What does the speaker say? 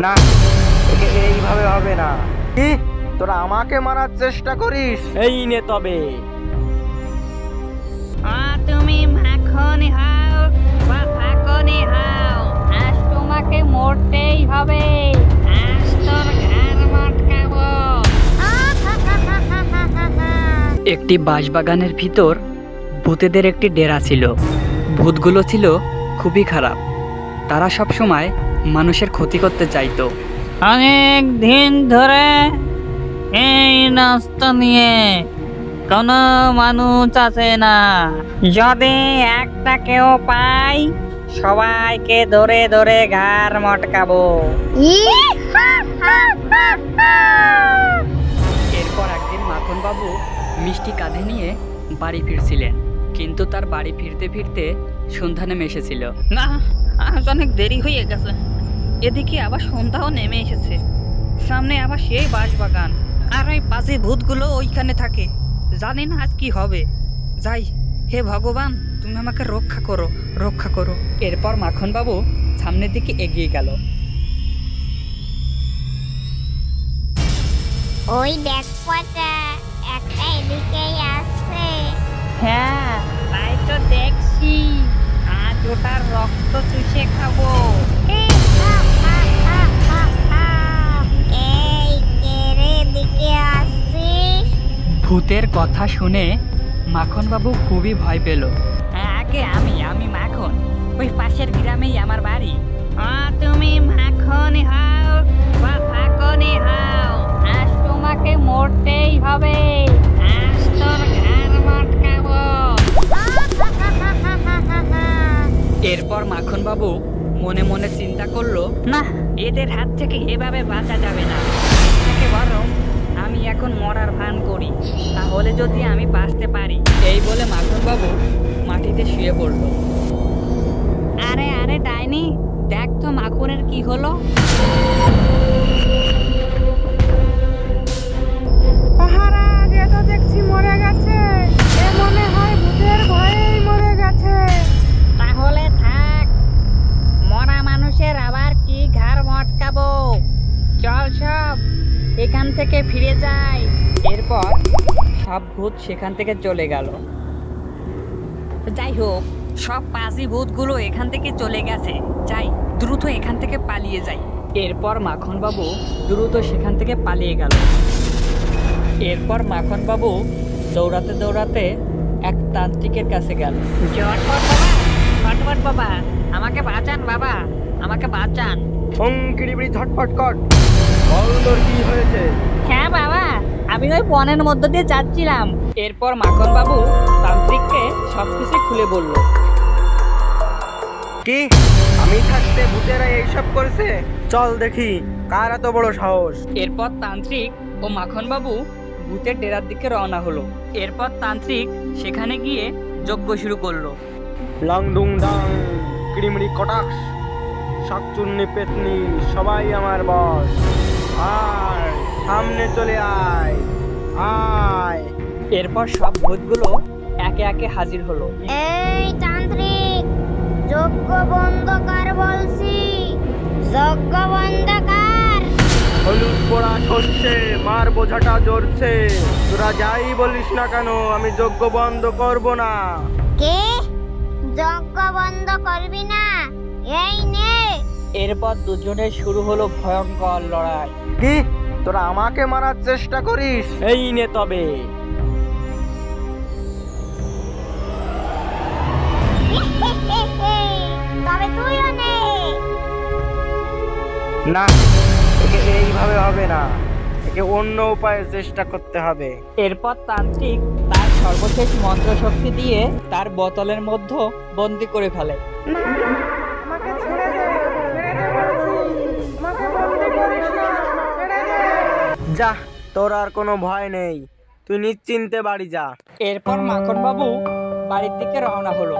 না, একে এইভাবে হবে না। কি, তোরা আমাকে মারার চেষ্টা করিস? এই নে তবে। তুমি মাখনি হও বা ফাঁকনি হও, আজ তোমাকে মরতেই হবে। আজ তোর ঘাড় মটকাবো। একটি বাঁশবাগানের ভিতর ভূতেদের একটি ডেরা ছিল। ভূতগুলো ছিল খুবই খারাপ। তারা সব সময় মানুষের ক্ষতি করতে চাইতো। অনেক দিন ধরে এই রাস্তা নিয়ে কোনো মানুষ আসে না। যদি একটা কেউ পাই, সবাইকে ধরে ধরে ঘাড় মটকাবো। এরপর একদিন মাখন বাবু মিষ্টি কাঁধে নিয়ে বাড়ি ফিরছিলেন, কিন্তু তার বাড়ি ফিরতে ফিরতে সন্ধ্যা নেমে এসেছিল। না, আজ অনেক দেরি হয়ে গেছে। এদিকে আবার সন্ধ্যাও নেমে এসেছে। সামনে আবার সেই বাঁশবাগান, আর ওই পাশে ভূতগুলো ওইখানে থাকে। জানি না আজ কি হবে। যাই, হে ভগবান, তুমি আমাকে রক্ষা করো, রক্ষা করো। এরপর মাখন বাবু সামনের দিকে এগিয়ে গেল। ওই দেখ পচা, একটা এদিকেই আসছে। হ্যাঁ, তাই তো দেখছি। আজ ওটার রক্ত চুষে খাবো। এই কেরে দিকে আসছিস? ভূতের কথা শুনে মাখন বাবু খুবই ভয় পেল। আগে আমি মাখন। ওই পাশের গ্রামেই আমার বাড়ি। তুমি মাখনি হও বা ফাঁকনি হও, আজ তোমাকে মরতেই হবে। আজ তোর ঘাড় মটকাবো। এরপর মাখন বাবু মনে মনে চিন্তা করলো, না, এদের হাত থেকে এভাবে বাঁচা যাবে না। থেকে বরং আমি এখন মরার ভান করি, তাহলে যদি আমি বাঁচতে পারি। এই বলে মাখন বাবু মাটিতে শুয়ে পড়ল। আরে আরে ডাইনি, দেখ তো মাখনের কি হলো। মহারাজ, এ তো দেখছি মরে গেছে। এ মনে হয় ভূতের ভয়েই মরে গেছে। তাহলে থাক, মরা মানুষের আবার কি ঘাড় মটকাবো। চল সব এখান থেকে ফিরে যাই। এরপর সব ভূত সেখান থেকে চলে গেল। যাই হোক, সব পাজি ভূতগুলো এখান থেকে চলে গেছে। যাই, দ্রুত এখান থেকে পালিয়ে যাই। এরপর মাখন বাবু দ্রুত সেখান থেকে পালিয়ে গেল। এরপর মাখন বাবু দৌড়াতে দৌড়াতে এক তান্ত্রিকের কাছে গেল। ঝটপট বাবা, ঝটপট বাবা, আমাকে বাঁচান বাবা, আমাকে বাঁচান। কিড়িবিড়ি ঝটপট কর, বল তোর কি হয়েছে? হ্যাঁ বাবা, আমি ওই বনের মধ্য দিয়ে যাচ্ছিলাম। এরপর মাখন বাবু তান্ত্রিককে সবকিছু খুলে বলল। কি, আমি থাকতে ভূতেরা এইসব করেছে? চল দেখি কার এত বড় সাহস। এরপর তান্ত্রিক ও মাখন বাবু ভূতের ডেরার দিকে রওনা হলো। এরপর তান্ত্রিক সেখানে গিয়ে যজ্ঞ শুরু করলো। লং ডুং ডাং, কিড়িমিড়ি কটাক্স, শাকচুন্নি পেতনি, সবাই আমার বস। আয়, সামনে চলে আয়, আয়। এরপর সব ভূতগুলো একে একে হাজির হলো। এই তান্ত্রিক, যজ্ঞ বন্ধ কর বলছি, যজ্ঞ বন্ধ কর। হলুদ পোড়া সরষে, মার বোঝাটা জ্বরছে। তোরা যাই বলিস না কেন, আমি যজ্ঞ বন্ধ করব না। কে, যজ্ঞ বন্ধ করবি না? এই নে। এরপর দুজনের শুরু হলো ভয়ঙ্কর লড়াই। কি, তোরা আমাকে মারার চেষ্টা করিস? এই নে তবে। তবে তুইও নে। না, একে এইভাবে হবে না। একে অন্য উপায়ে চেষ্টা করতে হবে। এরপর তান্ত্রিক তার সর্বশেষ মন্ত্র শক্তি দিয়ে তার বোতলের মধ্যে বন্দি করে ফেলে। যা, তোর আর কোনো ভয় নেই, তুই নিশ্চিন্তে বাড়ি যা। এরপর মাখন বাবু বাড়ির দিকে রওনা হলো।